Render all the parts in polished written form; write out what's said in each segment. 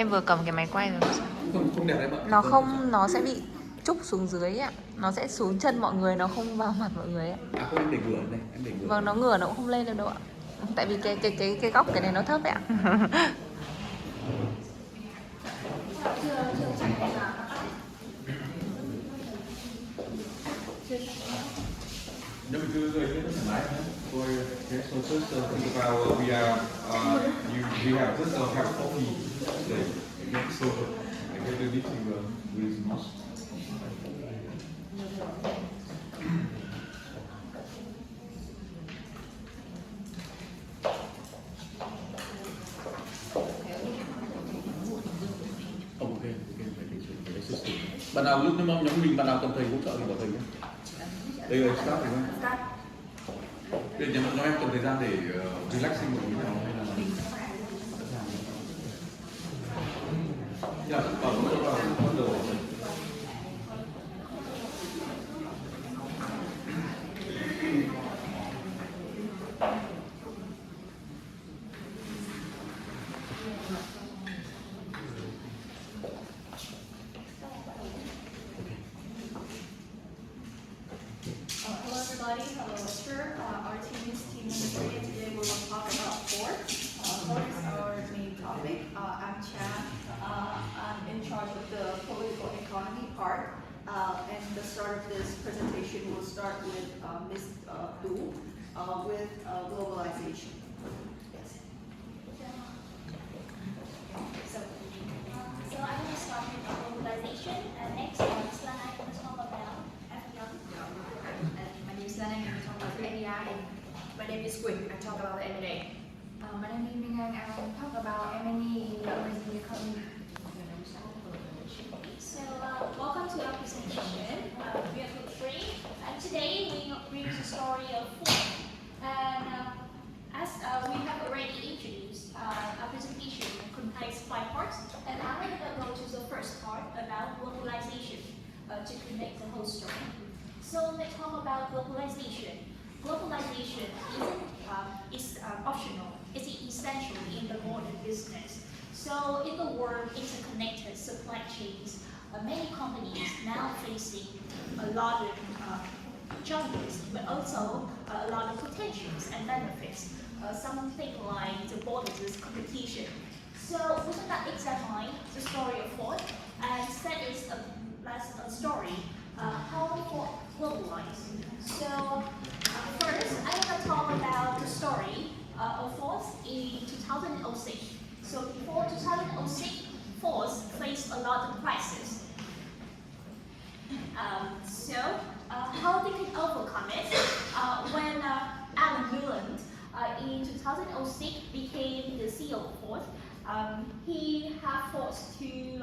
Em vừa cầm cái máy quay rồi. Không đẹp đấy bạn. Nó không, nó sẽ bị trúc xuống dưới ạ. Nó sẽ xuống chân mọi người, nó không vào mặt mọi người ạ. À không, em để ngửa này, em để ngửa. Vâng, nó ngửa nó cũng không lên được đâu ạ. Tại vì cái góc cái này nó thấp ạ. Nếu mình cứ thoải mái nhé. Tôi okay, so just think about we have just have coffee today. Okay, so I get ready to release most. Bạn nào lúc nhóm mình, bạn nào cần thầy hỗ trợ thì bảo thầy nhé. Đây là start rồi nhé. Đây là nhóm em cần thời gian để relaxing một tí nào hay là bắt đầu. Hello everybody, hello lecturer. Our team is team number 3 and today we will talk about Ford. Ford is our main topic. I'm Chan. I'm in charge of the political economy part. And the start of this presentation will start with Ms. Du with globalization. Yes. So I'm going to start with globalization. Next, Ms. Lan Anh will talk about FDI. My name is Lan Anh, I talk about the NEI. My name is Quỳnh, I talk about the M&A. My name is Minh Anh, I will talk about M&A in the emerging economy. So welcome to our presentation. We are group 3, and today we bring the story of Ford. And as we have already introduced, our presentation comprises 5 parts, and I'm going to go to the first part about globalization to connect the whole story. So let's talk about globalization. Globalization is optional. It's essential in the modern business. So in the world interconnected supply chains, many companies now facing a lot of challenges, but also a lot of potentials and benefits. Something like the borders competition. So we're going to examine the story of Ford, and that is a story how Ford globalized. So first, I'm going to talk about the story of Ford in 2006. So before 2006, Ford faced a lot of crises. How they can overcome it? When Alan Mullen in 2006 became the CEO of Ford, he had forced to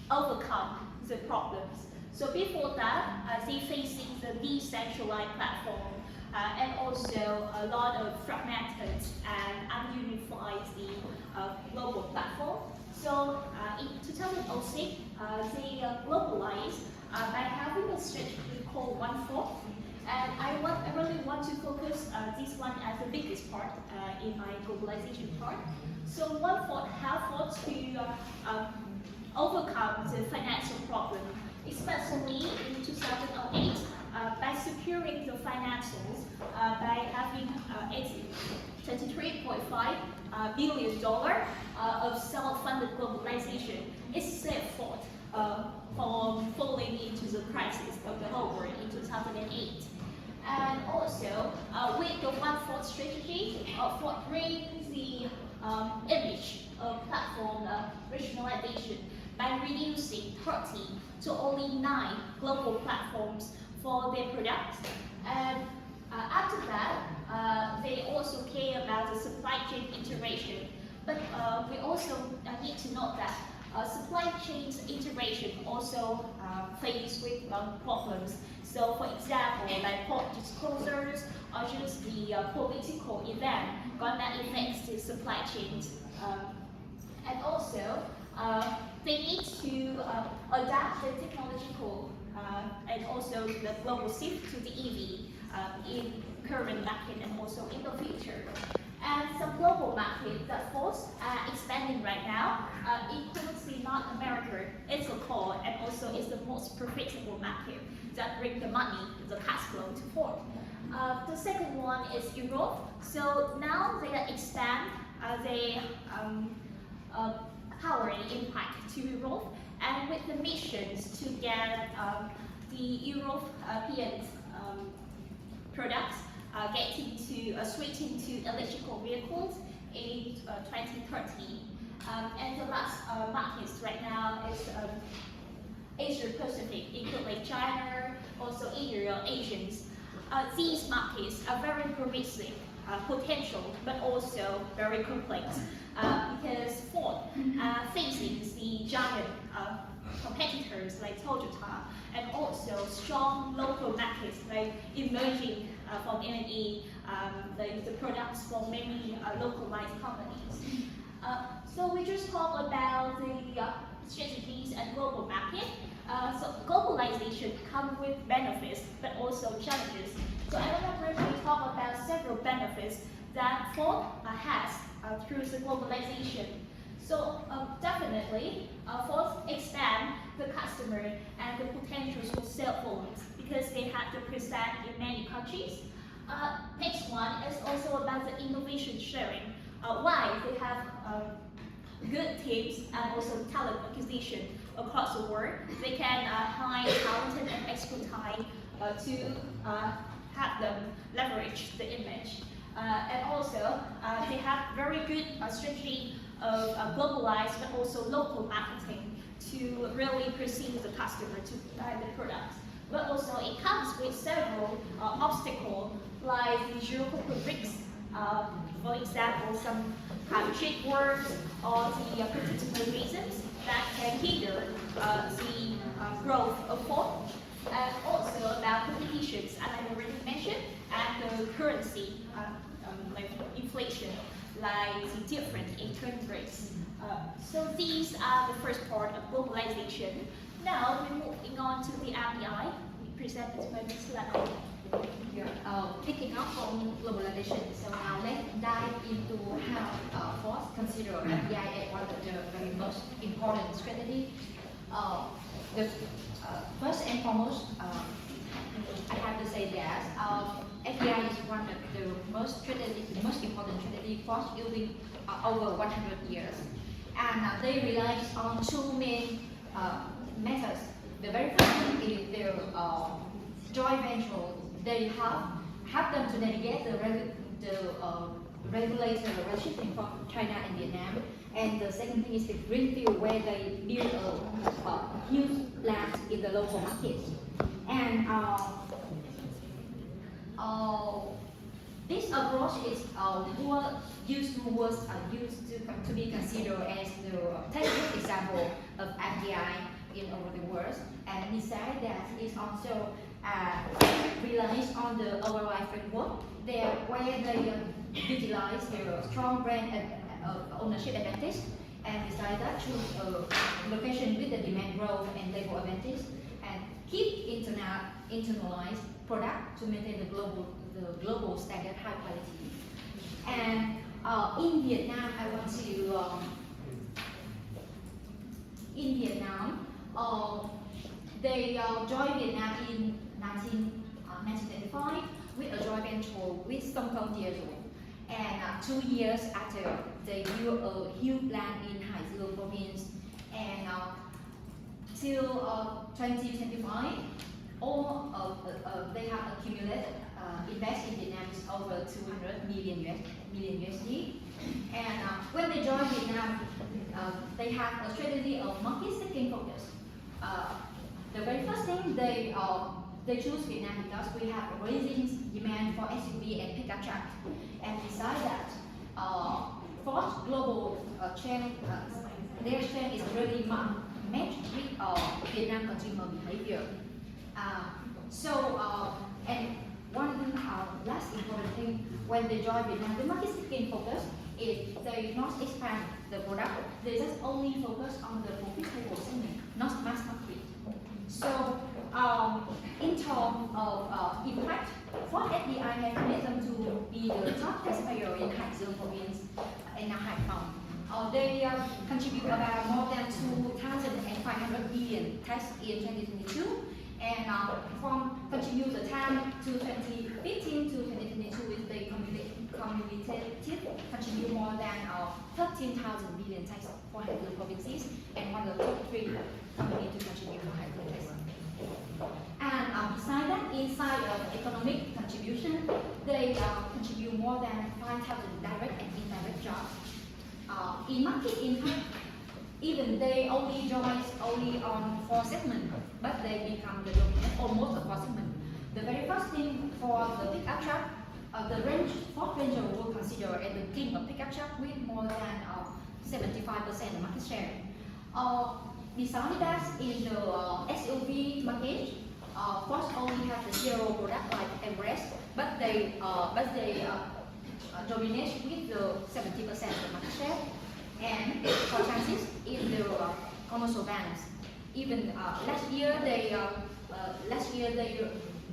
overcome the problems. So before that, they facing the decentralized platform and also a lot of fragmented and ununified global platform. So in 2006, they globalized by having a strategy called One Ford. And I really want to focus this one as the biggest part in my globalization part. So One Ford helped to overcome the financial problem, especially in 2008, by securing the financials by having $23.5 billion of self-funded globalization. It saved Ford from falling into the crisis of the whole world in 2008. And also, with the One Ford strategy, Ford brings the image of platform rationalization by reducing 30 to only 9 global platforms for their products. And after that, they also care about the supply chain integration. But we also need to note that supply chain integration also faced with problems. So for example, like port disclosures or just the political event gonna affect the supply chains. And also, they need to adapt the technological and also the global shift to the EV in current market and also in the future. And some global global market that Ford's expanding right now, includes the North America. It's a core and also is the most profitable market that bring the money, the cash flow to Ford. The second one is Europe. So now they expand their power and impact to Europe, and with the missions to get the European products getting to switching to electrical vehicles in 2030. And the last markets right now is Asia Pacific, including China, also India, Asians. These markets are very promising potential, but also very complex because Ford faces the giant competitors like Toyota, and also strong local markets like emerging from M&E, the products from many localized companies. So we just talk about the strategies and global market. So globalization comes with benefits, but also challenges. So I want to briefly talk about several benefits that Ford has through the globalization. So definitely, Ford expand the customer and the potentials for cell phones because they have to present in many countries. Next one is also about the innovation sharing. Why they have good teams and also talent acquisition across the world. They can hire talented and expertise to have them leverage the image. And also, they have very good strategy of globalized but also local marketing to really perceive the customer to buy the products. But also, it comes with several obstacles like the geopolitical risks. For example, some trade wars or the political reasons that can hinder the growth of Ford. And also about competitions, as I already mentioned, and the currency, like inflation, like the different exchange rates. So these are the first part of globalization. Now we're moving on to the RBI. We present this by Ms. Lan. Picking up on globalization, so now let's dive into how Ford consider FDI as one of the very most important strategy. First and foremost, I have to say that FDI is one of the most important strategy Ford using over 100 years, and they rely on two main methods. The very first thing is their joint venture. They have them to navigate the regulator relationship from China and Vietnam. And the second thing is the greenfield, where they build a huge plant in the local market. And this approach is used to be considered as the textbook example of FDI in over the world. And besides that, it also relies on the overall framework there, where they utilize their strong brand ownership advantage, and besides that, choose a location with the demand growth and labor advantage, and keep internalized product to maintain the global standard high quality. And in Vietnam, I want to they joined Vietnam in 1985 with a joint venture with Songkong Diesel. And 2 years after, they built a huge plant in Hải Dương province. And till 2025, they have accumulated invest in Vietnam is over 200 million USD. And when they joined Vietnam, they have a strategy of market seeking focus. The very first thing they choose Vietnam because we have a rising demand for SUV and pickup truck. And besides that, Ford's global chain, their chain is really matched with Vietnam consumer behavior. And one last important thing, when they join Vietnam, the market seeking focus is they not expand the product, they just only focus on the profitable segment, not mass market. So in terms of impact, Ford FDI has made them to be the top taxpayer in Haizhou province and Haiphong. They contribute about more than 2,500 billion tax in 2022, and from contribute the time to 2015 to 2022, they cumulative contribute more than 13,000 billion tax for Haiphong provinces, and one of the top 3 companies to contribute for Haiphong tax. And besides that, inside of economic contribution, they contribute more than 5,000 direct and indirect jobs. In market impact, even they only join only on 4 segments, but they become the dominant almost the 4 segments. The very first thing for the pickup truck, Ford Ranger will consider as the king of pickup truck with more than 75% of market share. Besides that, in the SUV market, Ford only have the 0 product like Everest, but they dominate with the 70% of market share. And for Transit in the commercial vans, even last year they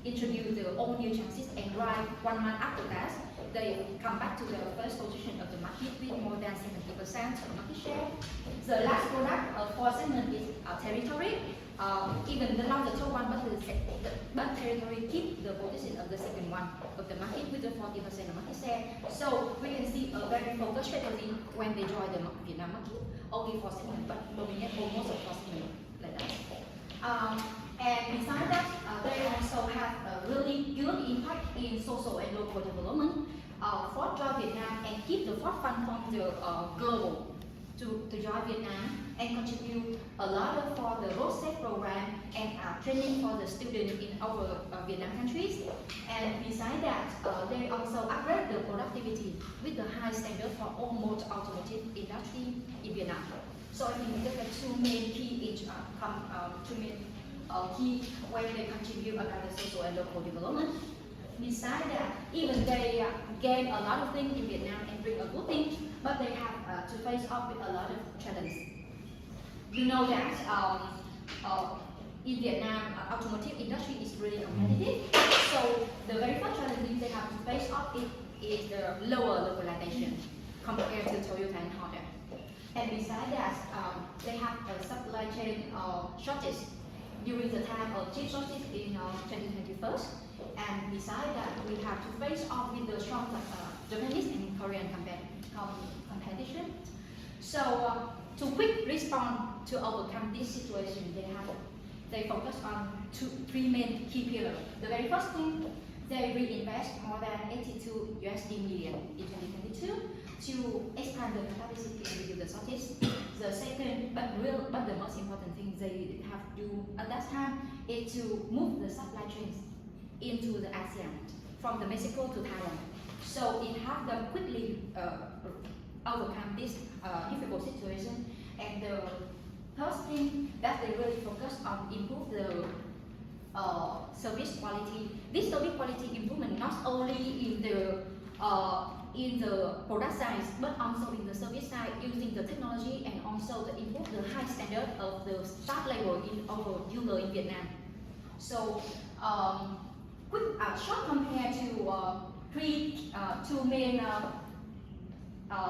introduced the all new Transit, and right 1 month after that, they come back to the first position of the market with more than 70% of market share. The last product for segment is Territory. Even the top one, but Territory keep the position of the second one of the market with the 40% of market share. So we can see a very focused strategy when they join the Vietnam market, only for segment, but dominate almost for segment like that. And besides that, they also have a really good impact in social and local development. Ford join Vietnam and keep the Ford Fund from the global to join Vietnam, and contribute a lot for the road safe program and training for the students in our Vietnam countries. And besides that, they also upgrade the productivity with the high standard for almost automotive industry in Vietnam. So I think these are the 2 main key key where they contribute about the social and local development. Besides that, even they gain a lot of things in Vietnam and bring a good thing, but they have to face up with a lot of challenges. You know that in Vietnam, automotive industry is really competitive. So the very first challenge they have to face up is the lower localization compared to Toyota and Honda. And besides that, they have a supply chain shortage during the time of chip shortage in 2021. And besides that, we have to face off with the strong Japanese and Korean competition. So to quick respond to overcome this situation, they focus on 3 main key pillars. The very first thing, they reinvest more than 82 USD million in 2022 to expand the capacity and reduce the shortage. The second, but the most important thing they have to do at that time is to move the supply chains into the ASEAN, from the Mexico to Thailand. So it helped them quickly overcome this difficult situation. And the first thing that they really focus on improve the service quality. This service quality improvement not only in the product side, but also in the service side, using the technology and also to improve the high standard of the staff level in our dealer in Vietnam. So short compared to 2 main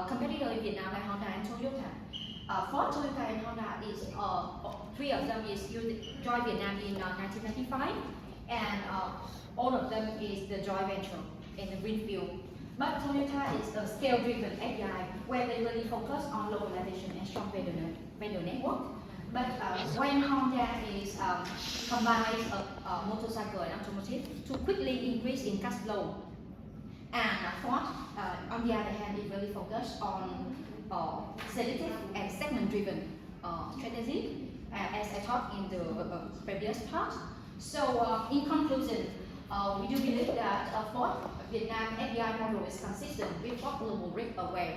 competitors in Vietnam like Honda and Toyota. Ford, Toyota, and Honda is 3 of them is joined Vietnam in 1995, and all of them is the joint venture in the greenfield. But Toyota is a scale-driven API where they really focus on localization and strong vendor network. But when Honda is combines motorcycle and automotive to quickly increase in cash flow, and Ford, on the other hand, is really focused on selective and segment-driven strategy, as I talked in the previous part. So, in conclusion, we do believe that Ford Vietnam FDI model is consistent with Ford Global Risk Aware,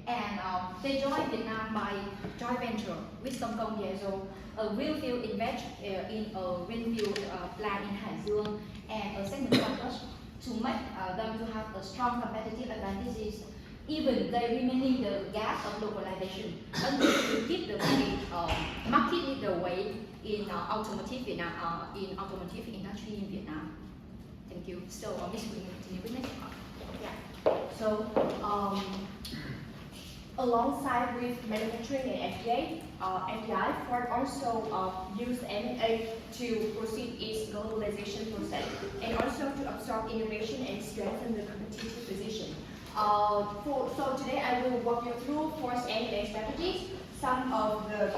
and they joined Vietnam by joint venture with Songkong Yezo, a greenfield invest in a greenfield plant in Haiphong, and a segment focus to make them to have a strong competitive advantages. Even they remaining the gap of localization until to keep the way market leader way in automotive Vietnam, in automotive industry in Vietnam. Thank you. So, Ms. Quỳnh, continue with next part. Yeah. So, alongside with manufacturing and FDI, Ford also used M&A to proceed its globalization process and also to absorb innovation and strengthen the competitive position. So today I will walk you through Ford's M&A strategies, some of the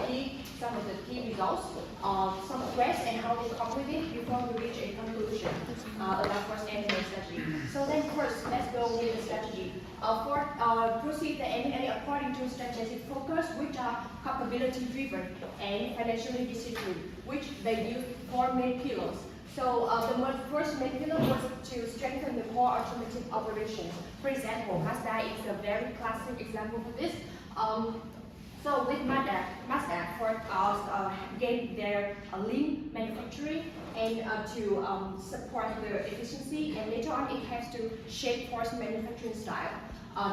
key results, some threats and how to cope with it before we reach a conclusion about Ford's M&A strategy. So then first, let's go with the strategy. Ford proceed the M&A according to strategic focus, which are capability driven and financially disciplined, which they use 4 main pillars. So the first main pillar was to strengthen the core automotive operations. For example, Mazda is a very classic example for this. So with Mazda Ford gained their lean manufacturing and to support the efficiency, and later on it has to shape Ford's manufacturing style.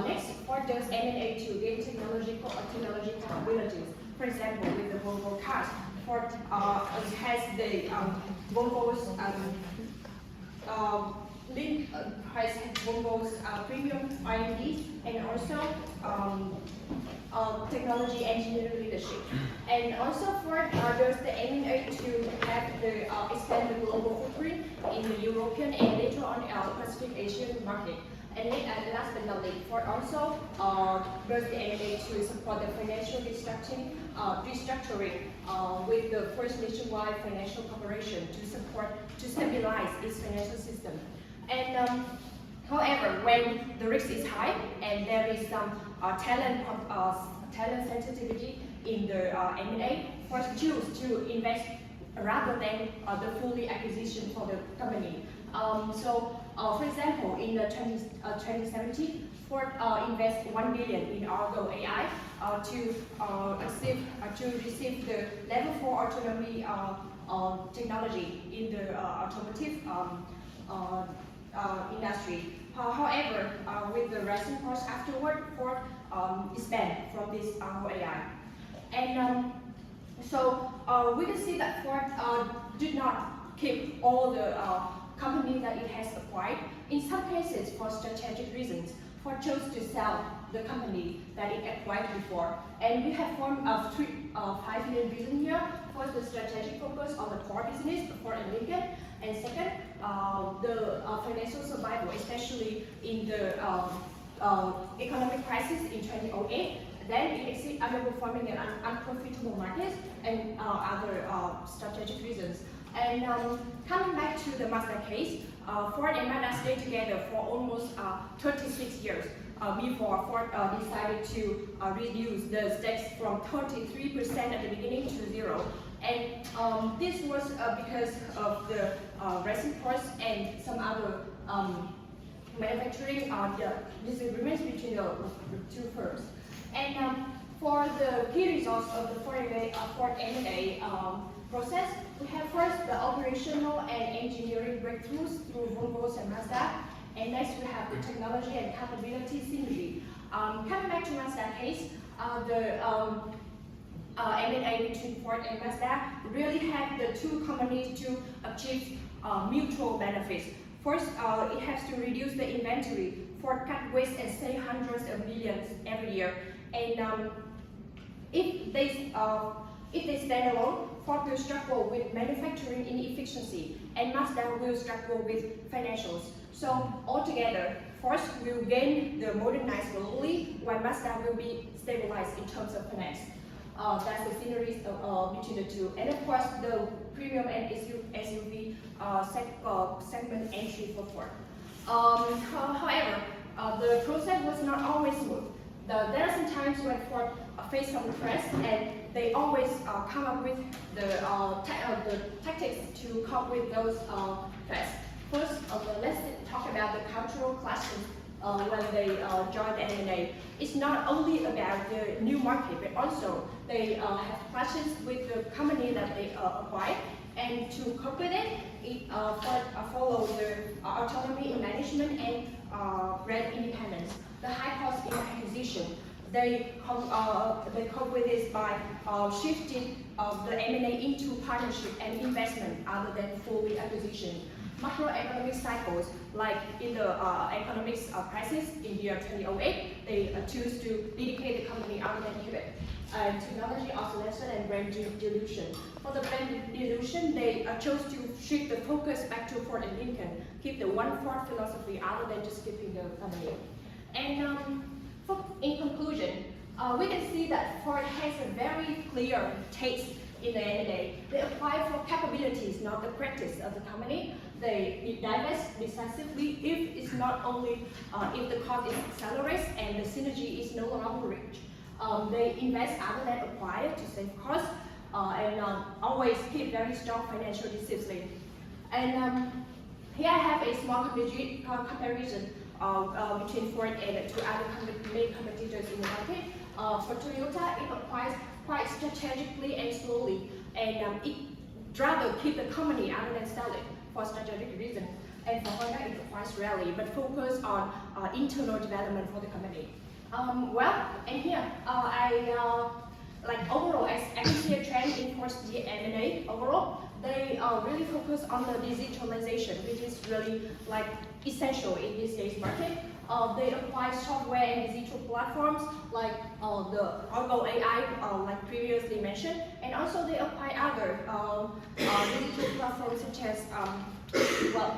Next, Ford does M&A to gain technology capabilities. For example, with the Volvo cars, Ford has the Volvo's Volvo's premium R&D and also technology engineering leadership. And also Ford does the M&A to have the expand the global footprint in the European and later on Pacific Asian market. And last but not least, Ford also does the M&A to support the financial restructuring with the first nationwide financial corporation to stabilize its financial system. And however, when the risk is high and there is some talent sensitivity in the M&A, Ford choose to invest rather than the fully acquisition for the company. For example, in 2017, Ford invest 1 billion in Argo AI to receive the level 4 autonomy technology in the automotive industry. However, with the rising cost afterward, Ford is banned from this Argo AI. And we can see that Ford did not keep all the company that it has acquired. In some cases, for strategic reasons, Ford chose to sell the company that it acquired before. And we have formed 5 main reasons here. First, the strategic focus on the core business, Ford and Lincoln. And second, the financial survival, especially in the economic crisis in 2008. Then it exceeds underperforming and unprofitable markets and other strategic reasons. And coming back to the Mazda case, Ford and Mazda stayed together for almost 36 years before Ford decided to reduce the stakes from 33% at the beginning to 0. And this was because of the rising costs and some other manufacturing disagreements between the two firms. And for the key results of the Ford M&A process, we have first the operational and engineering breakthroughs through Volvo and Mazda, and next we have the technology and capability synergy. Coming back to Mazda case, the M&A between Ford and Mazda really had the two companies to achieve mutual benefits. First, it has to reduce the inventory. Ford cut waste and save hundreds of millions every year. And if they stand alone, Ford will struggle with manufacturing inefficiency, and Mazda will struggle with financials. So altogether, Ford will gain the modernized globally, while Mazda will be stabilized in terms of finance. That's the synergies between the two. And of course, the premium and SUV segment entry for Ford. However, the process was not always smooth. There are some times when Ford faced some threats, and they always come up with the tactics to cope with those threats. First, let's talk about the cultural clashes when they joined M&A. It's not only about the new market, but also they have clashes with the company that they acquired. And to cope with it, Ford follows the autonomy in management and brand independence. The high cost in acquisition, they cope with this by shifting the M&A into partnership and investment other than fully acquisition. macroeconomic cycles, like in the economic crisis in year 2008, they choose to dedicate the company other than EBIT. And technology obsolescence and brand dilution. For the brand dilution, they chose to shift the focus back to Ford and Lincoln, keep the one Ford philosophy other than just keeping the company. And in conclusion, we can see that Ford has a very clear taste in the M&A. They apply for capabilities, not the practice of the company. They divest decisively if it's not only if the cost accelerates and the synergy is no longer reached. They invest other than acquire to save costs and always keep very strong financial discipline. And here I have a small comparison between Ford and two other main competitors in the market. For Toyota, it acquires quite strategically and slowly, and it rather keep the company other than sell it for strategic reasons. And for Honda, it acquires rarely, but focus on internal development for the company. And here like overall, as I can see a trend in Ford's M&A overall, they really focus on the digitalization, which is really like essential in this days market. They apply software and digital platforms like the Argo AI, like previously mentioned, and also they apply other digital platforms such as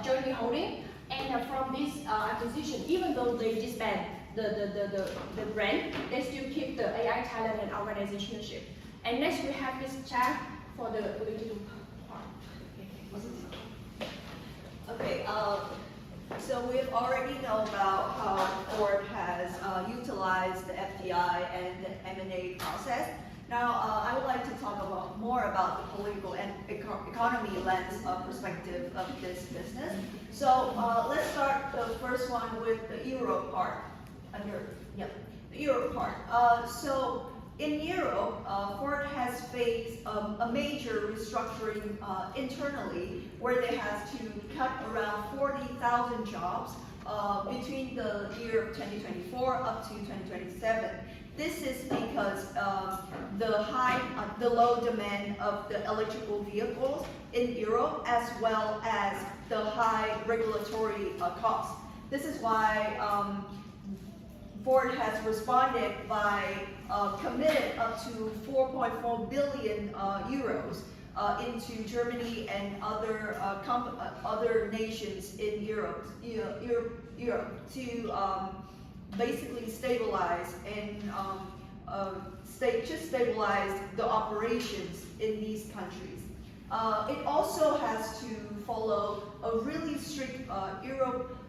Journey Holding. And from this acquisition, even though they disband the brand, they still keep the AI talent and organizationship. And next we have this chat for the political part. Okay, so we've already know about how Ford has utilized the FDI and the M&A process. Now, I would like to talk more about the political and economy lens perspective of this business. So let's start the first one with the Europe part. The Europe part. So in Europe, Ford has faced a major restructuring internally, where they have to cut around 40,000 jobs between the year of 2024 up to 2027. This is because the low demand of the electrical vehicles in Europe, as well as the high regulatory costs. This is why Ford has responded by committed up to 4.4 billion euros into Germany and other nations in Europe to basically stabilize and stabilize the operations in these countries. It also has to follow a really strict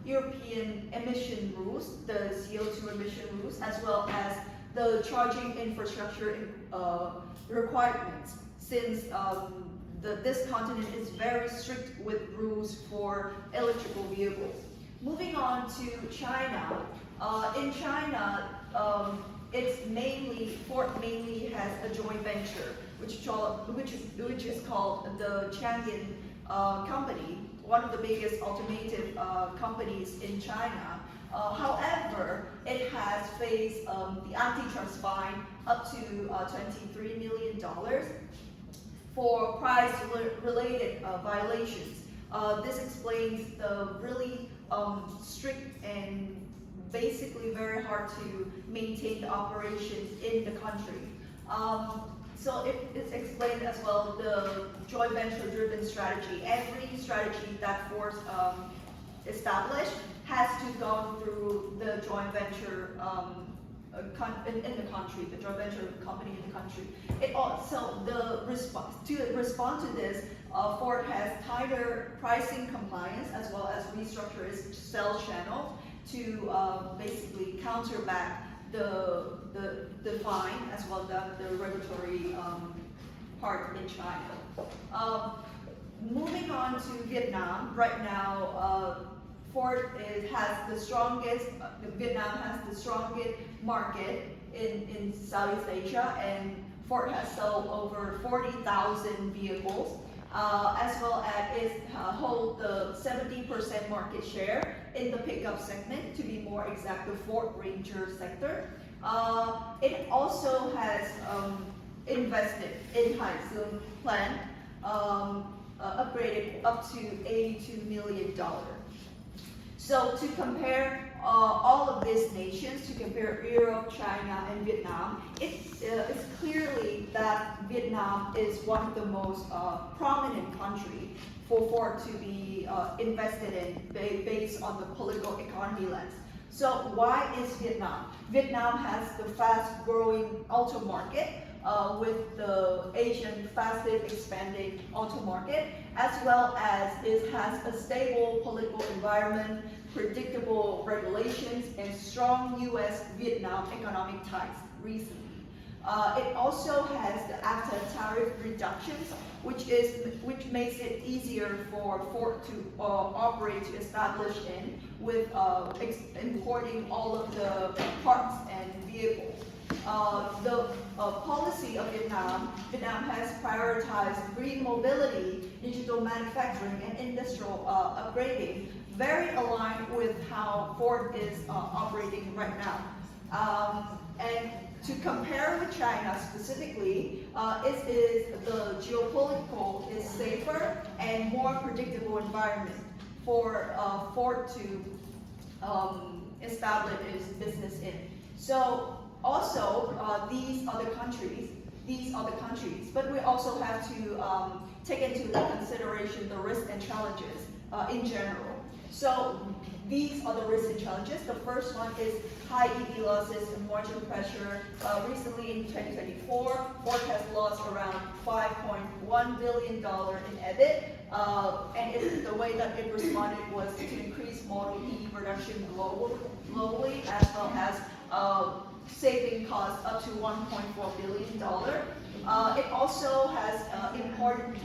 European emission rules, the CO2 emission rules, as well as the charging infrastructure requirements, since this continent is very strict with rules for electrical vehicles. Moving on to China. In China, Ford mainly has a joint venture, which is called the Changan company, one of the biggest automotive companies in China. However, it has faced the antitrust fine up to $23 million for price-related violations. This explains the really strict and basically very hard to maintain the operations in the country. So it's explained as well the joint venture-driven strategy. Every strategy that Ford established has to go through the joint venture in the country, the joint venture company in the country. It also to respond to this, Ford has tighter pricing compliance as well as restructure its sales channels to basically counter back the fine as well as the regulatory part in China. Moving on to Vietnam, right now Vietnam has the strongest market in Southeast Asia, and Ford has sold over 40,000 vehicles, as well as it holds the 70% market share in the pickup segment, to be more exact, the Ford Ranger sector. It also has invested in Hai Dung plant, upgraded up to $82 million. So to compare all of these nations, to compare Europe, China, and Vietnam, it's clearly that Vietnam is one of the most prominent countries for Ford to be invested in based on the political economy lens. So why is Vietnam? Vietnam has the fast-growing auto market with the Asian fastest expanding auto market, as well as it has a stable political environment, predictable regulations, and strong U.S.-Vietnam economic ties recently. It also has the AFTA tariff reductions, which makes it easier for Ford to operate, to establish in, with importing all of the parts and vehicles. The policy of Vietnam has prioritized green mobility, digital manufacturing, and industrial upgrading, very aligned with how Ford is operating right now. And to compare with China specifically, the geopolitical is safer and more predictable environment for Ford to establish its business in. So also these are the countries, but we also have to take into consideration the risks and challenges in general. So these are the risks and challenges. The first one is high EV losses and margin pressure. Recently in 2024, Ford has lost around $5.1 billion in EBIT. And the way that it responded was to increase Model E production globally, as well as saving costs up to $1.4 billion. It also has important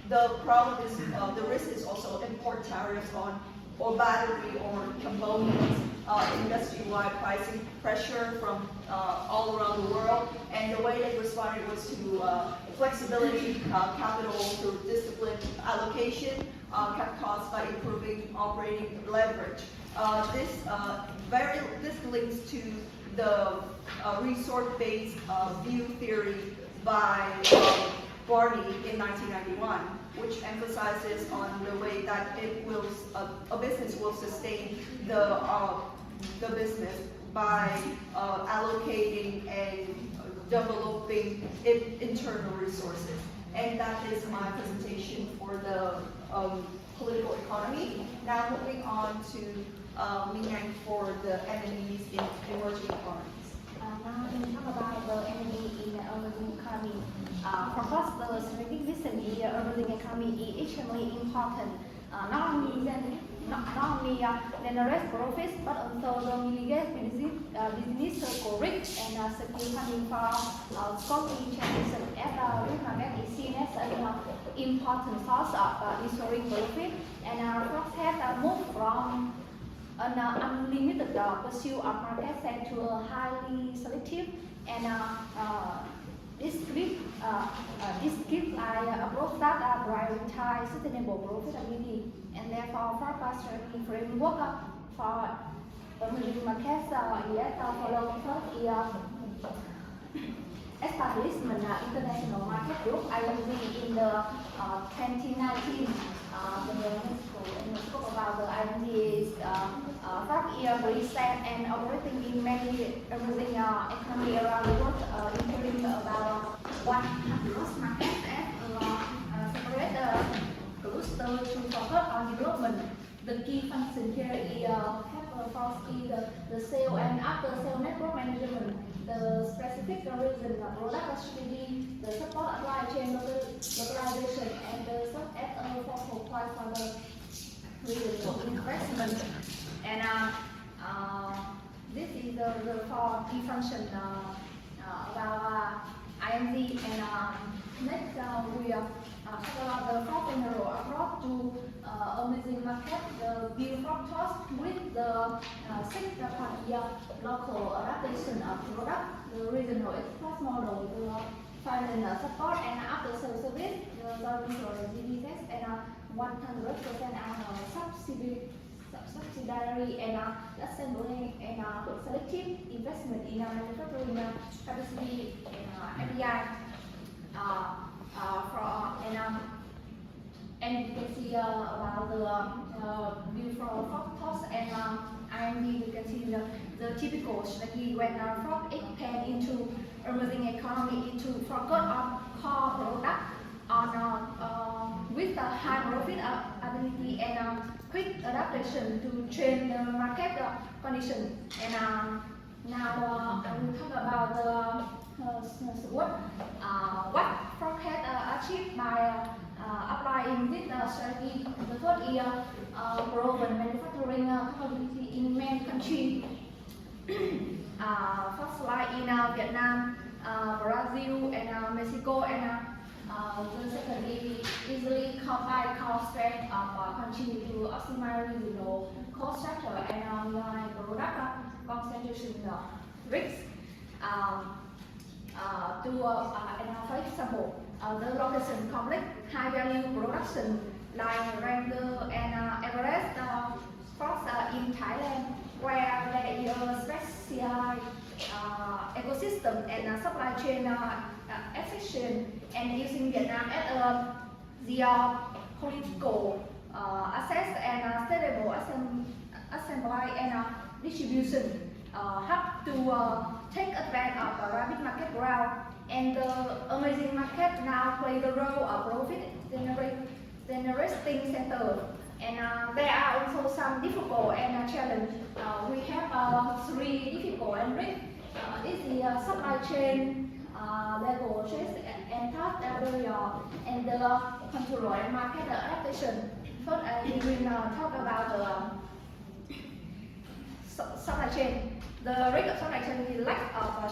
the problem is the risk is also import tariffs on or battery or components, industry-wide pricing pressure from all around the world, and the way it responded was to flexibility, capital through disciplined allocation, cut costs by improving operating leverage. This links to the resource-based view theory by Barney in 1991, which emphasizes on the way that a business will sustain the business by allocating and developing internal resources. And that is my presentation for the political economy. Now moving on to Minh Anh for the enemies in emerging economies. Now we talk about the enemy in the emerging economy. For us, the strategic vision in the emerging economy is extremely important. Not only generate profits, but also the mitigate business risk and secure funding for scope transition as this market is seen as an important source of ensuring profit. And Fox has moved from an unlimited pursuit of market share to a highly selective and discrete approach that prioritize sustainable profitability, and therefore forecast strategy framework for emerging markets following first year establishment international market group IMG in the 2019. When we spoke about the IMG's 5-year reset and operating in many emerging economy around the world, including about 100 markets and separate cluster to focus on development. The key function here is the sale and after sale network management, the specific reason, product strategy, the support supply chain localization, and the sub as a focal point for the reason investment. And this is the four key function about IMD. And next we talk about the four general approach to emerging market, the build from trust with the 6-party local adaptation of product, the regional export model, the finance support and after sales service, the service or DBS, and 100% subsidiary and assembly and selective investment in manufacturing capacity and FDI. and you can see about the view from Fox and IMD. You can see the typical strategy when Fox expand into emerging economy into focus on core product on with a high profit ability and quick adaptation to change the market condition. And now I will talk about what Fox had achieved by applying this strategy. The first is proven manufacturing capability in many countries. First like in Vietnam, Brazil, and Mexico, and the second is easily combine cost strength of continue to optimize regional cost structure and online product concentration risk. For example, the location complex high value production like Ranger and Everest Fox in Thailand, where there is a specialized ecosystem and supply chain efficient, and using Vietnam as a geopolitical access and stable assembly and distribution hub to take advantage of rapid market growth. And the emerging market now play the role of profit generating center. And there are also some difficult and challenge. We have three difficult and risk. This is supply chain level stress and cost barrier and the control and market adaptation. First, we will talk about the supply chain. The risk of supply chain is lack of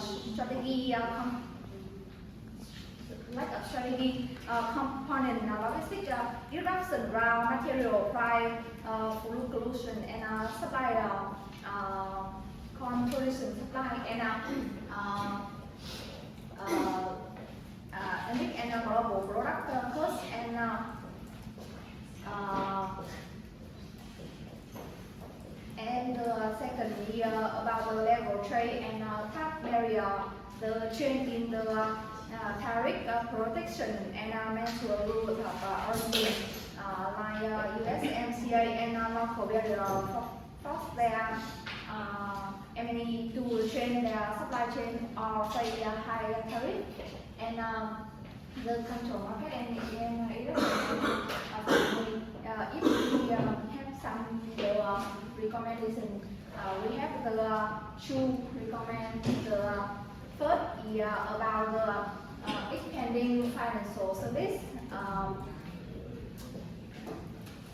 strategy. Component logistics, disruption, raw material price fluctuation, and supply contribution supply, and global product cost, and the second is about the level trade and tax barrier, the change in the tariff protection and mensual rule of origin like USMCA and local barrier force their enemy to change their supply chain or pay a higher tariff, and the control market and if we have some recommendation, we have the two recommend. The first is about the expanding financial service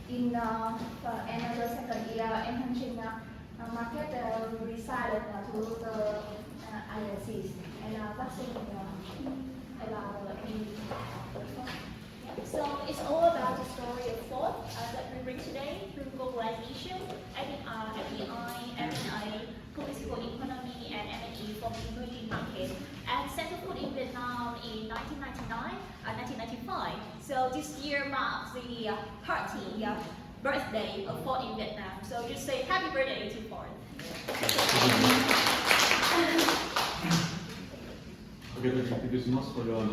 and the second is enhancing market resilience to the ISCs, and that's it about the So it's all about the story of Ford that we bring today through globalization, FDI, M&A, political economy, and M&E from emerging markets, and settled food in Vietnam in 1995. So this year marks the 30th birthday of Ford in Vietnam. So just say happy birthday to Ford. Okay, thank you so much for your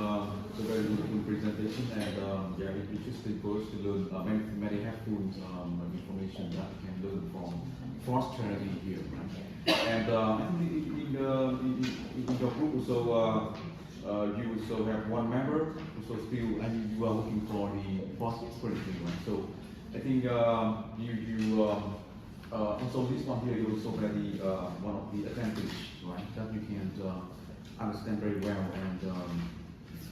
very good presentation, and yeah, it interesting for us to learn many helpful information that we can learn from Ford's strategy here. And in your group also, you also have one member, so still, and you are looking for the Ford strategy, right? So I think also this one here, you also very one of the advantage, right, that you can understand very well and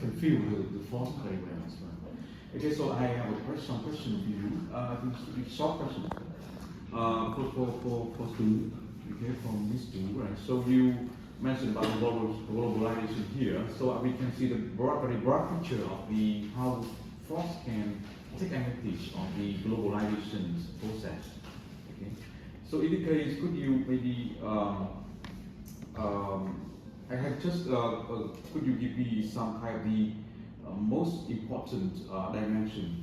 can feel the force very well as well. Okay, so I have a question for you. It's a short question. For Stu, okay, from Miss Stu, right? So you mentioned about globalization here. So we can see the very broad picture of the how force can take advantage of the globalization process. Okay. So in the case, could you maybe I have just, could you give me some kind of the most important dimension?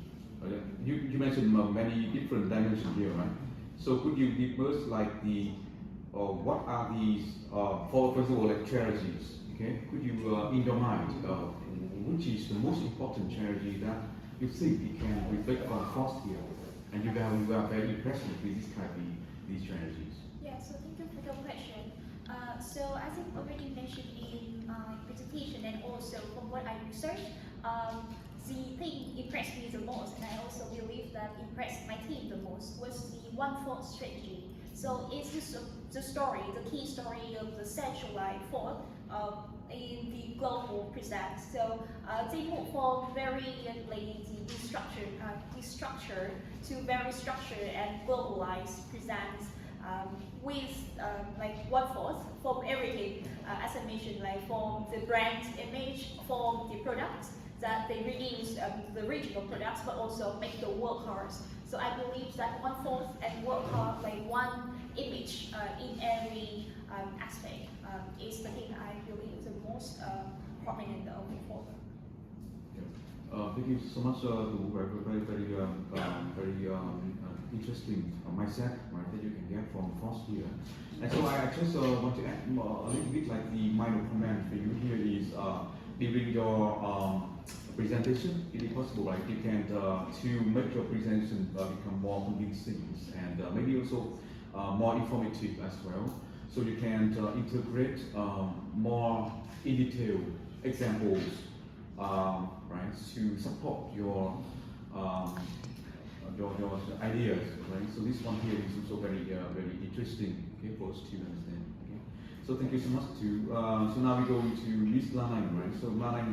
You mentioned many different dimensions here, right? So could you give us like the, what are these, first of all, like strategies, okay? Could you, in your mind, which is the most important strategy that you think it can reflect on FOSS here? And you are very impressed with this type of these strategies. Yeah, so thank you for the question. So as I already mentioned in my presentation and also from what I researched, the thing impressed me the most, and I also believe that impressed my team the most, was the One Fort strategy. So it's just the story, the key story of the centralized fort in the global presence. So they move from very lazy, destructured to very structured and globalized presence. With like one fourth from everything, as I mentioned, like from the brand image, from the products that they reuse the regional products, but also make the work hard. So I believe that one fourth and work hard, like one image in every aspect, is the thing I believe the most prominent of the fourth. Thank you so much, very interesting mindset, right, that you can get from FOSS here. And so I just want to add a little bit like the minor comment for you here is during your presentation, it is possible, right, you can to make your presentation become more convincing and maybe also more informative as well. So you can integrate more in detail examples, right, to support your ideas, right? So this one here is also very interesting, okay, for us to understand. Okay, so thank you so much too. So now we go into Miss Lan, right? So Lan,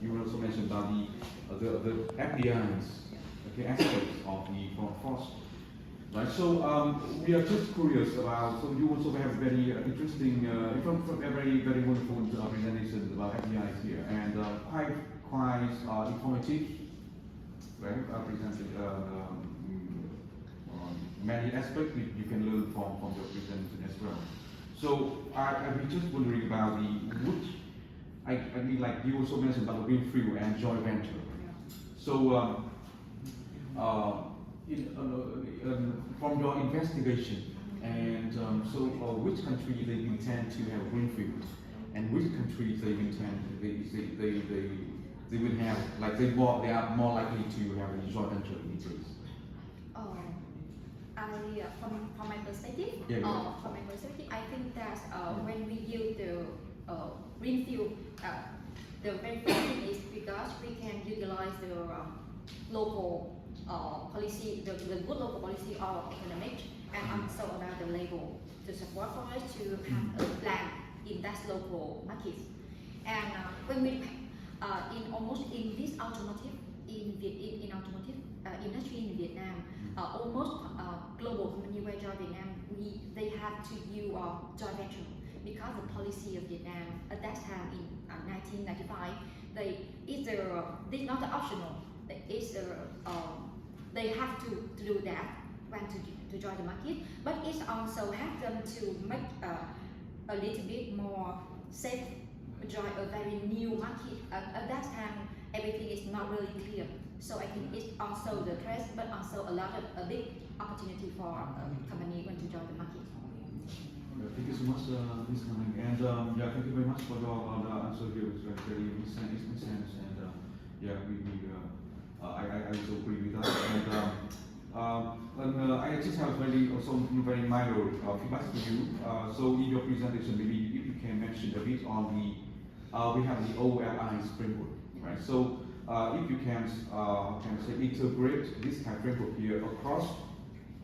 you also mentioned about the FDIs, okay, aspects of the FOSS, right? So we are just curious about. So you also have very interesting, from very wonderful presentations about FDIs here, and quite informative. Right, presented many aspects you can learn from your presentation as well. So I was just wondering about I mean, like you also mentioned about the Greenfield and joint venture. So from your investigation, and so which country they intend to have Greenfield, and which countries they intend they will have, like they are more likely to have a joint venture in place. From my perspective, I think that when we use the greenfield, the very first thing is because we can utilize the local policy, the good local policy of economic, and also another label to support for us to have a plan in that local market. And when we in this automotive automotive industry in Vietnam, almost global company where join Vietnam, they have to use joint venture because the policy of Vietnam at that time in 1995, this not optional. They have to do that when to join the market, but it also helps them to make a little bit more safe. Join a very new market. At that time, everything is not really clear. So I think it's also the threat, but also a big opportunity for a company when to join the market. Thank you so much, Ms. Lang. And yeah, thank you very much for your answer here. It's very makes sense. And yeah, I also agree with that. And I just have very minor feedback for you. So in your presentation, maybe if you can mention a bit on we have the OLI's framework, right? So if you can say integrate this kind of framework here across,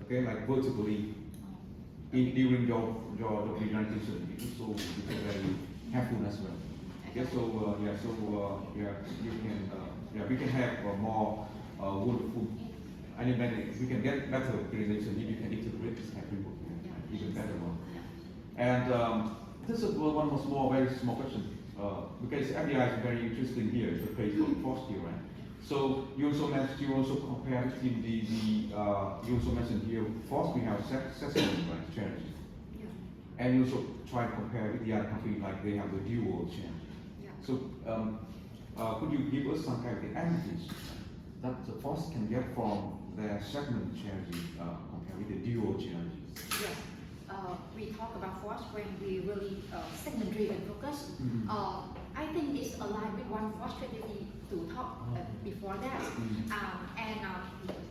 okay, like vertically during your presentation, it's also very helpful as well. Okay, so you can we can have more wonderful. I mean, we can get better presentation if you can integrate this kind of framework, even better one. And this is one more very small question. Because FDI is very interesting here, it's a case for FOSS here, right? So you also compare between you also mentioned here, FOSS we have successful strategy. Yeah. And you also try to compare with the other company, like they have the dual strategy. Yeah. So could you give us some kind of advantage that the FOSS can get from their segment strategy compared with the dual strategy? Yes. We talk about FOSS when we really segment-driven focus. I think it's aligned with one FOSS strategy to talk before that.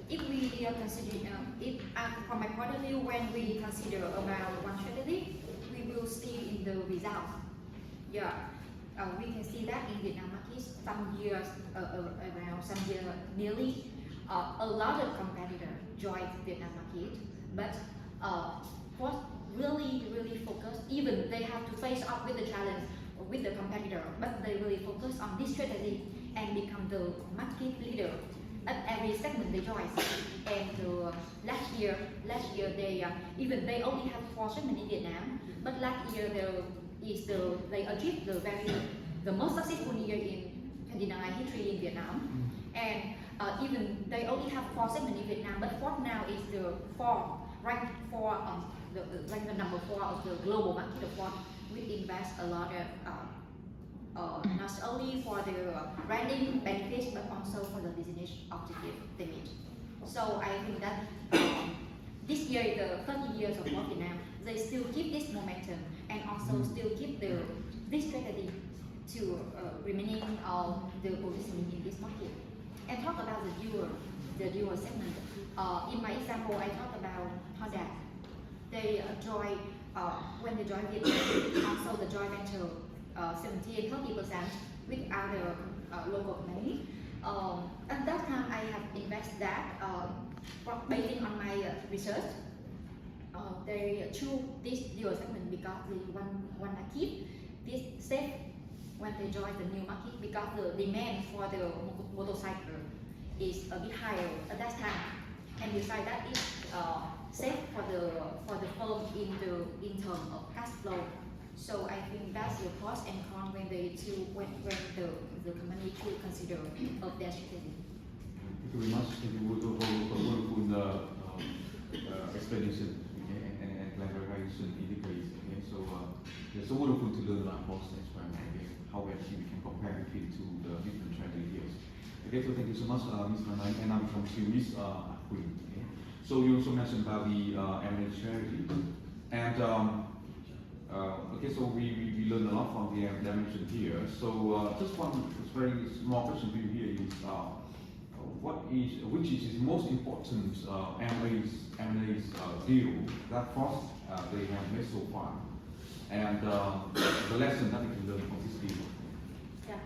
If we consider, from my point of view, when we consider about one strategy, we will see in the results. Yeah, we can see that in Vietnam market, some years around some years nearly, a lot of competitors joined Vietnam market, but what really focus, even they have to face up with the challenge with the competitor, but they really focus on this strategy and become the market leader at every segment they join. And last year they even they only have 4 segments in Vietnam, but last year they achieved the most successful year in 29 history in Vietnam. And even they only have 4 segments in Vietnam, but Ford now is the ranked number 4 of the global market of Ford. We invest a lot of not only for the branding benefits, but also for the business objective they meet. So I think that this year, the 30 years of Ford Vietnam, they still keep this momentum and also still keep this strategy to remaining the positioning in this market. And talk about the dual segment. In my example, I talk about Honda. They join when they join Vietnam, also the joint venture 70 and 30% with other local company. At that time, I have invested that based on my research. They choose this dual segment because they want to keep this safe when they join the new market, because the demand for the motorcycle is a bit higher at that time, and besides that is safe for the firm in terms of cash flow. So I think that's the pros and cons when the company to consider of their strategy. Thank you very much. Thank you for wonderful explanation and clarification indicators. Okay, so it's so wonderful to learn about process as well. Okay, how actually we can compare between the different strategies. Okay, so thank you so much, Ms. Lan, and I'm from Ms. Quỳnh. Okay, so you also mentioned about the M&A strategy, and okay, so we learned a lot from the dimension here. So just one very small question to you here is, which is the most important M&A's deal that first they have made so far, and the lesson that we can learn from this deal? Yeah.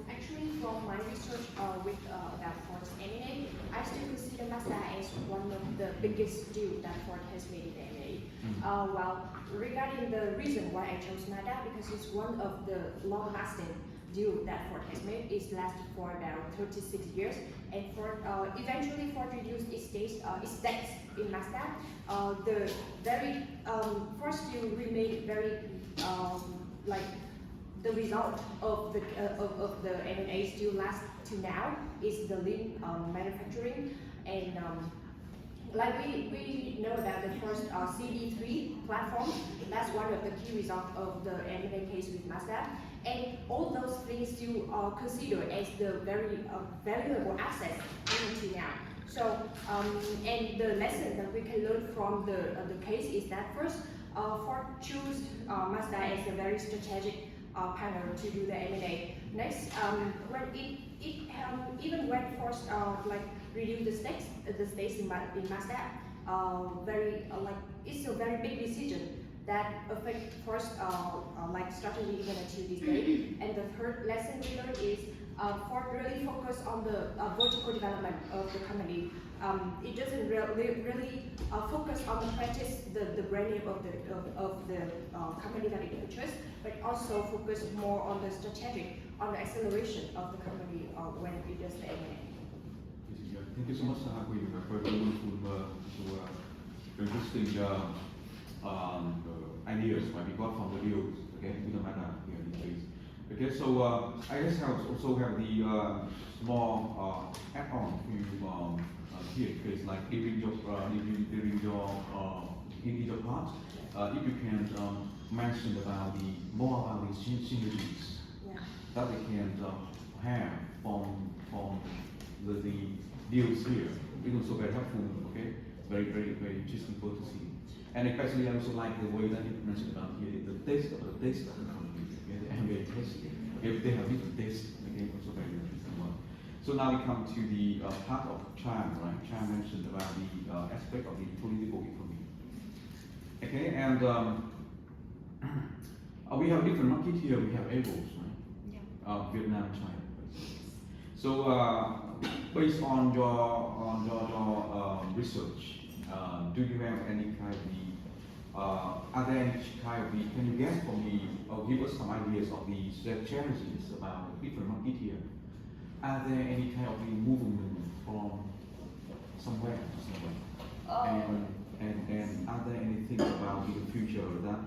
Actually, from my research with about Ford's M&A, I still consider Mazda as one of the biggest deals that Ford has made in M&A. Well, regarding the reason why I chose Mazda, because it's one of the long-lasting deal that Ford has made. It's lasted for about 36 years, and Ford eventually Ford reduced its stakes in Mazda. The very first deal remained very like the result of the M&A still last to now is the lean manufacturing, and like we know about the first CD3 platform. That's one of the key results of the M&A case with Mazda, and all those things still are considered as the very valuable asset even to now. So and the lesson that we can learn from the case is that first, Ford chose Mazda as a very strategic partner to do the M&A. Next, when even when Ford like reduce the stakes in Mazda, it's a very big decision that affect Ford's like strategy even until this day. And the third lesson we learned is Ford really focus on the vertical development of the company. It doesn't really focus on the practice, the branding of the company that it purchased, but also focus more on the strategic, on the acceleration of the company when it does the M&A. Thank you so much, Quỳnh, for very wonderful, interesting ideas we got from the deals. Okay, we don't matter here in this case. Okay, so I just also have the small add-on to here, because like during your part, if you can mention about more about the synergies that we can have from the deals here. It's also very helpful. Okay, very interesting for to see. And especially I also like the way that you mentioned about here the taste of the company. Okay, the M&A taste. Okay, they have different tastes. Okay, also very So now we come to the part of Chan, right? Chan mentioned about the aspect of the political economy. Okay, and we have different market here. We have ASMOs, right? Yeah. Vietnam, China. So based on your research, do you have any kind of the are there any kind of the, can you guess for me or give us some ideas of the challenges about different market here? Are there any kind of the movement from somewhere to somewhere? And are there anything about in the future that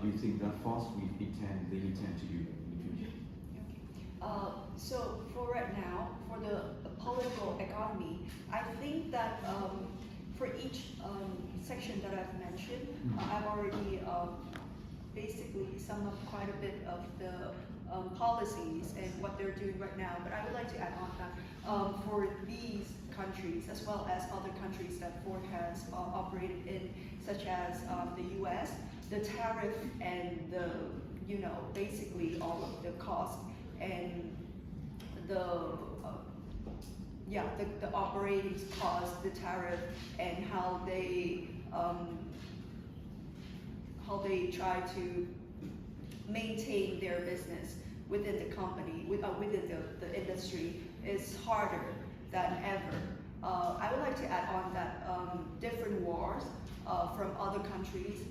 you think that force they intend to do in the future? So for right now, for the political economy, I think that for each section that I've mentioned, I've already basically summed up quite a bit of the policies and what they're doing right now. But I would like to add on that for these countries, as well as other countries that Ford has operated in, such as the U.S., the tariff and the, basically all of the costs and the operating costs, the tariff, and how they try to maintain their business within the company, within the industry, is harder than ever. I would like to add on that different wars from other countries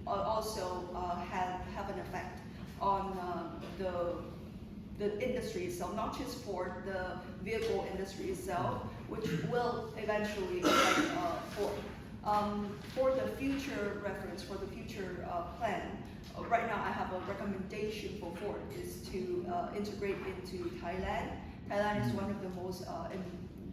also have an effect on the industry itself, not just for the vehicle industry itself, which will eventually affect Ford. For the future reference, for the future plan, right now I have a recommendation for Ford is to integrate into Thailand. Thailand is one of the most,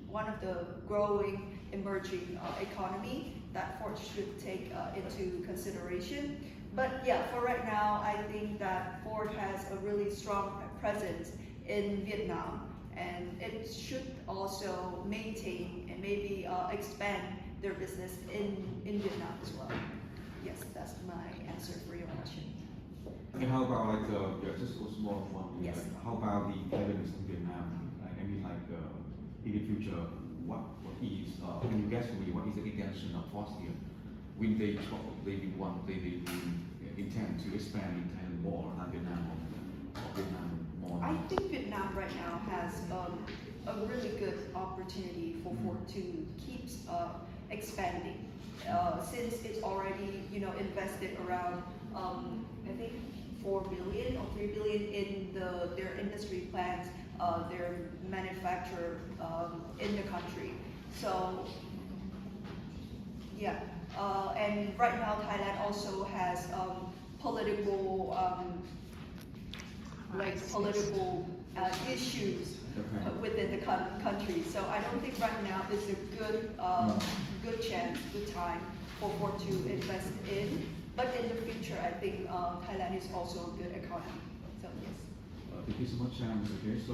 one of the growing, emerging economy that Ford should take into consideration. But yeah, for right now, I think that Ford has a really strong presence in Vietnam, and it should also maintain and maybe expand their business in Vietnam as well. Yes, that's my answer for your question. And how about just a small one? Yes. How about the Taiwanese in Vietnam? In the future, what is? Can you guess for me what is the intention of Ford here? When they intend to expand in Thailand more than Vietnam, or Vietnam more? I think Vietnam right now has a really good opportunity for Ford to keep expanding, since it's already invested around I think 4 billion or 3 billion in their industry plants, their manufacturer in the country. So yeah, and right now Thailand also has political issues within the country. So I don't think right now is a good chance, good time for Ford to invest in. But in the future, I think Thailand is also a good economy. So yes. Thank you so much, Sam. Okay, so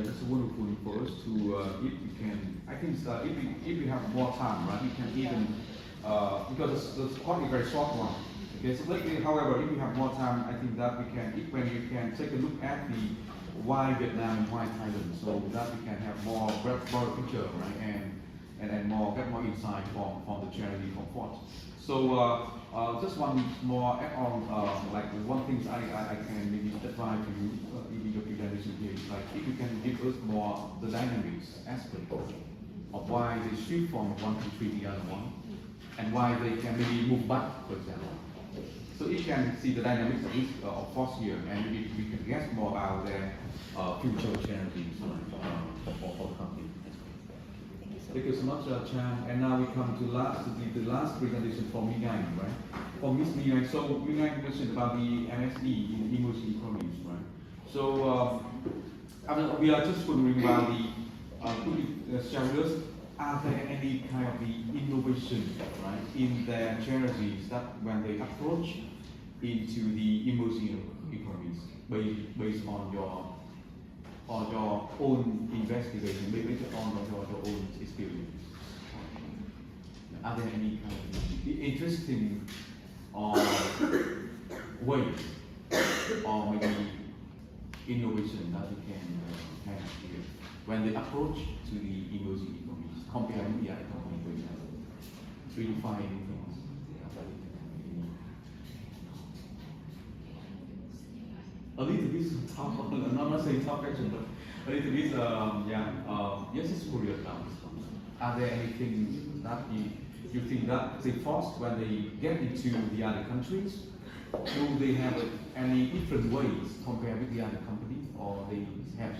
that's a wonderful for us to, if we can, I think if we have more time, right, we can even, because it's quite a very short one. Okay, so however, if we have more time, I think that we can, when you can take a look at the why Vietnam and why Thailand, so that we can have more broader picture, right, and get more insight from the charity from Ford. So just one more add on, like one thing I can maybe advise to you in your presentation here is like if you can give us more the dynamics aspect of why they shift from one country to the other one, and why they can maybe move back, for example. So you can see the dynamics of this Ford here, and maybe we can guess more about their future challenges for the company. Thank you so much, Chan. And now we come to the last presentation from Minh Anh, right? From Miss Minh Anh. So Minh Anh mentioned about the MSE in emerging economies, right? So we are just wondering about could you share with us, are there any kind of the innovation, right, in their charities that when they approach into the emerging economies based on your own investigation, based on your own experience? Are there any kind of interesting ways or maybe innovation that we can have here? when they approach to the emerging economies, compared with the other companies, for example, redefining things. A little bit tough, I'm not saying tough question, but a little bit, yes, it's Korea now. Are there anything that you think that they forced when they get into the other countries? Do they have any different ways compared with the other company, or they have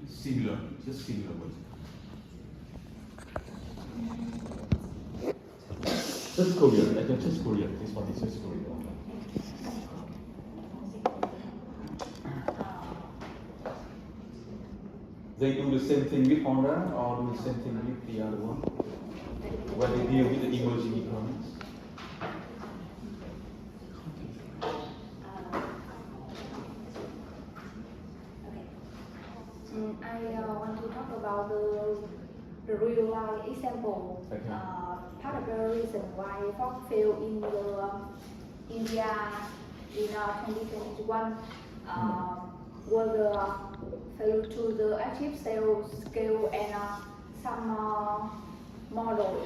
similar ways? Just Korea, I can just Korea. This one is just Korea. They do the same thing with Honda, or do the same thing with the other one? When they deal with the emerging economies? I want to talk about the real life example. Okay. Part of the reason why Ford failed in the India in 2021 was failure to the achieve sales scale and some model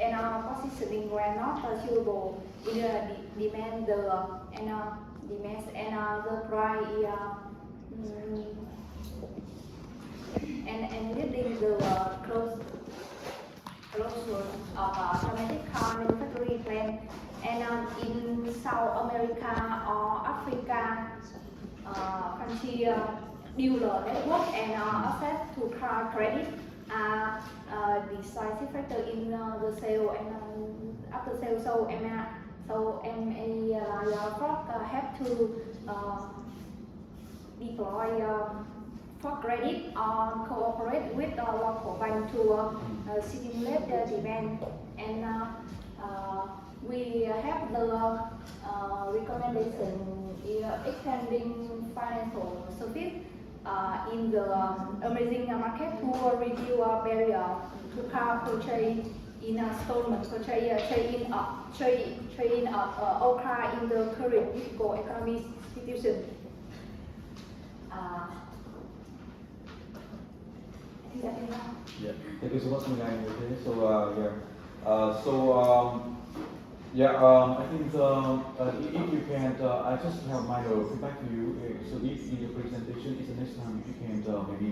and positioning were not achievable in the demand and the price and leading the closure of domestic car manufacturing plant. And in South America or Africa, country dealer network and access to car credit are decisive factor in the sale and after sale. So Ford have to deploy for credit or cooperate with the local bank to stimulate the demand. And we have the recommendation extending financial service in the emerging market to reduce barrier to car purchase in installment purchase, trade in all car in the current difficult economic situation. Yeah, thank you so much, Minh Anh. Okay, so I think if you can, I just have my feedback to you. So if in your presentation is the next time, if you can maybe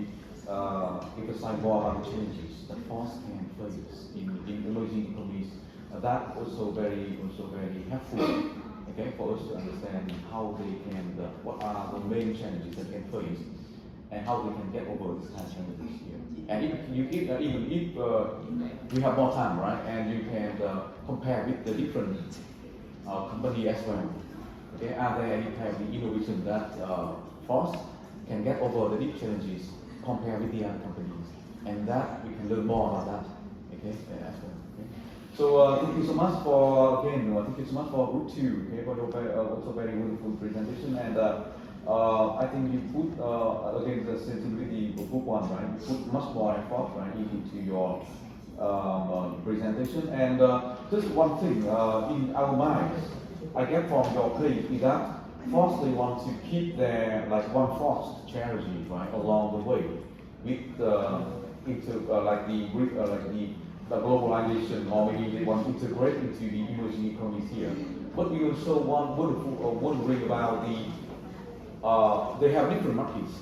emphasize more about the challenges that Ford can face in emerging economies. That also very helpful. Okay, for us to understand how they can, what are the main challenges they can face, and how they can get over this kind of challenges here. And even if we have more time, right, and you can compare with the different company as well. Okay, are there any kind of innovation that Ford can get over the deep challenges compared with the other companies, and that we can learn more about that. Okay, as well. Okay? So thank you so much for thank you so much for group 2. Okay, for your also very wonderful presentation. And I think you put again the sensibility of group 1, right? You put much more effort, right, into your presentation. And just one thing in our minds, I get from your page is that first they want to keep their like one first strategy, right, along the way with the globalization, or maybe they want to integrate into the emerging economies here. But we also wondering about they have different markets,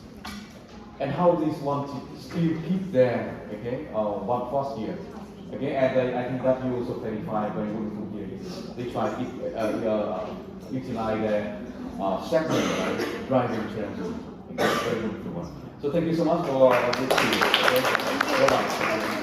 and how these want to still keep their one first here. Okay, and I think that you also clarify very wonderful here. They try to utilize their segment, right, driving strategy. Okay, very wonderful one. So thank you so much for this. Okay? Bye-bye.